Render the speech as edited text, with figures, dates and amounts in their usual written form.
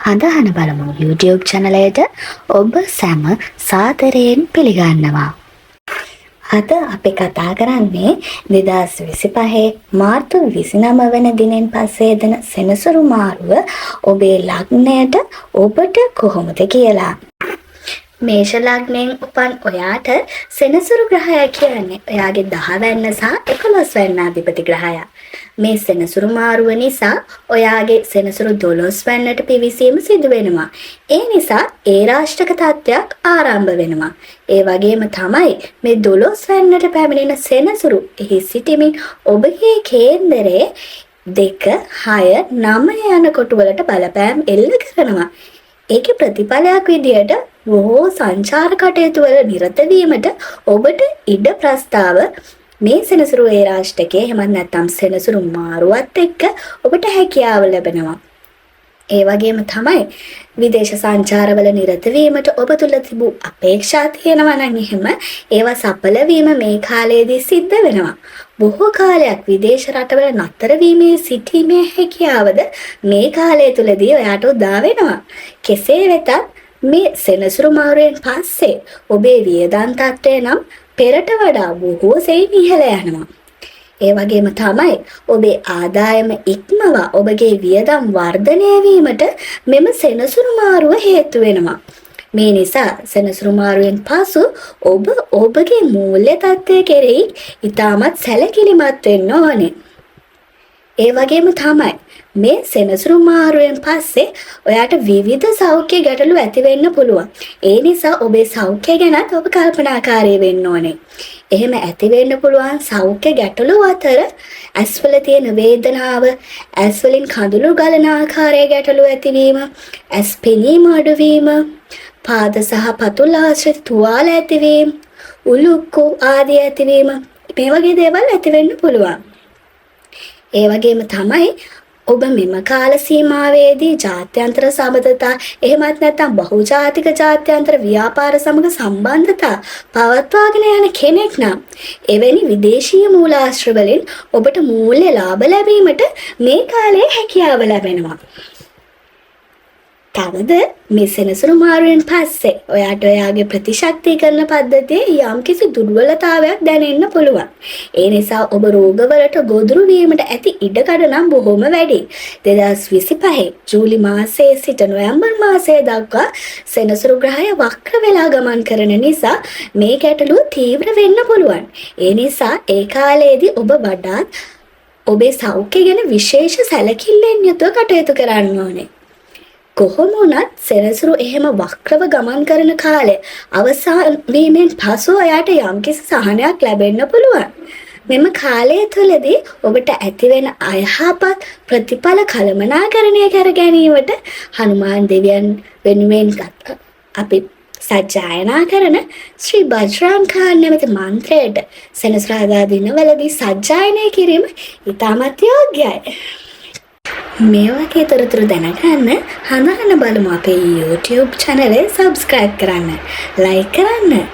හඳහන බලමු YouTube චැනලයට ඔබ සැම සාදරයෙන් පිළිගන්නවා. අද අපි කතා කරන්නේ 2025 මාර්තු 29 වන දිනෙන් පස්සේ දෙන සෙනසුරු මාරුව ඔබේ ලග්නයට ඔබට කොහොමද කියලා. මේෂ ලග්නයෙන් උපන් ඔයාට සෙනසුරු ග්‍රහය කියන්නේ ඔයාගේ 10 වැන්න සහ 11 වැන්න අධිපති ග්‍රහය. මේ සෙනසුරු මාරුව නිසා ඔයාගේ සෙනසුරු 12 වැන්නට පිවිසීම සිදු වෙනවා. ඒ නිසා ඒ රාශික තත්ත්වයක් ආරම්භ වෙනවා. ඒ වගේම තමයි මේ 12 වැන්නට පැමිණෙන සෙනසුරු එහි සිටීමෙන් ඔබගේ කේන්දරයේ 2, 6, 9 යන කොටුවලට බලපෑම් එල්ල කරනවා. ඒකේ ප්‍රතිඵලයක් විදියට බොහෝ සංචාර කටයුතු වල නිරත වීමට ඔබට ඉඩ ප්‍රස්තාව මේ සෙනසුරු ඒ රාශිකයේ එහෙමත් නැත්නම් සෙනසුරු මාරුවත් එක්ක ඔබට හැකියාව ලැබෙනවා. ඒ වගේම තමයි විදේශ සංචාරවල නිරත වීමට ඔබ තුල තිබූ අපේක්ෂා තියෙනවා නම් එහෙම ඒවා සඵල වීම මේ කාලයේදී සිද්ධ වෙනවා. බොහෝ කාලයක් විදේශ රටවල නතර වීමේ සිටීමේ හැකියාවද මේ කාලය තුලදී ඔයාට උදා වෙනවා. කෙසේ වෙතත් මේ සෙනසුරු මාරුවෙන් පස්සේ ඔබේ වියදම් තත්ත්වය නම් පෙරට වඩා බොහෝ සෙයින් ඉහළ යනවා. ඒ වගේම තමයි ඔබේ ආදායම ඉක්මවා ඔබගේ වියදම් වර්ධනය වීමට මෙම සෙනසුරු මාරුව හේතු වෙනවා. මේ නිසා සෙනසුරු මාරුවෙන් පසු ඔබ ඔබගේ මූල්‍ය තත්ත්වය කෙරෙහි ඉතාමත් සැලකිලිමත් වෙන්න ඕනේ. ඒ වගේම තමයි මේ සෙනසුරු මාරුවෙන් පස්සේ ඔයාට විවිධ සෞඛ්‍ය ගැටලු ඇති වෙන්න පුළුවන්. ඒ නිසා ඔබේ සෞඛ්‍ය ගැනත් ඔබ කල්පනාකාරී වෙන්න ඕනේ. එහෙම ඇති වෙන්න පුළුවන් සෞඛ්‍ය ගැටලු අතර ඇස්වල තියෙන වේදනාව, ඇස්වලින් කඳුළු ගලන ආකාරයේ ගැටලු ඇතිවීම, ඇස් පෙනීම අඩුවීම, පාද සහ පතුල් ආශ්‍රිත තුවාල ඇතිවීම, උලුක්කු ආදී ඇතිවීම මේ වගේ දේවල් ඇති වෙන්න පුළුවන්. ඒ වගේම තමයි ඔබ මෙම කාල සීමාවේදී ජාත්‍යන්තර සබඳතා එහෙමත් නැත්නම් බහුජාතික ජාත්‍යන්තර ව්‍යාපාර සමග සම්බන්ධතා පවත්වාගෙන යන කෙනෙක් නම් එවැනි විදේශීය මූලාශ්‍ර වලින් ඔබට මූල්‍ය ලාභ ලැබීමට මේ කාලයේ හැකියාව ලැබෙනවා. තවද මේ සෙනසුරු මාරුවෙන් පස්සේ ඔයාට ඔයාගේ ප්‍රතිශක්තිකරණ පද්ධතියේ යම්කිසි දුර්වලතාවයක් දැනෙන්න පුළුවන්. ඒ නිසා ඔබ රෝගවලට ගොදුරු වීමට ඇති ඉඩකඩ නම් බොහොම වැඩි. 2025 ජූලි මාසයේ සිට නොවැම්බර් මාසය දක්වා සෙනසුරු ග්‍රහය වක්‍ර වෙලා ගමන් කරන නිසා මේ ගැටලුව තීව්‍ර වෙන්න පුළුවන්. ඒ නිසා ඒ කාලයේදී ඔබ වඩාත් ඔබේ සෞඛ්‍ය ගැන විශේෂ සැලකිල්ලෙන් යුතුව කටයුතු කරන්න ඕනේ. කොහොම වුණත් සෙනසුරු එහෙම වක්‍රව ගමන් කරන කාලය අවසන් වීමෙන් පසු ඔයාට යම්කිසි සහනයක් ලැබෙන්න පුළුවන්. මෙම කාලය තුළදී ඔබට ඇතිවෙන අයහපත් ප්‍රතිඵල කළමනාකරණය කර ගැනීමට හනුමාන් දෙවියන් වෙනුවෙන් අපි සජ්ජායනා කරන ශ්‍රී බජ්රංකාන් නැමැති මන්ත්‍රයට සෙනසුරාදා දිනවලදී සජ්ජායනය කිරීම ඉතාමත් යෝග්‍යයි. මේ වගේ තොරතුරු දැනගන්න හඳහන බලමු අපේ YouTube channel එක subscribe කරන්න, like කරන්න.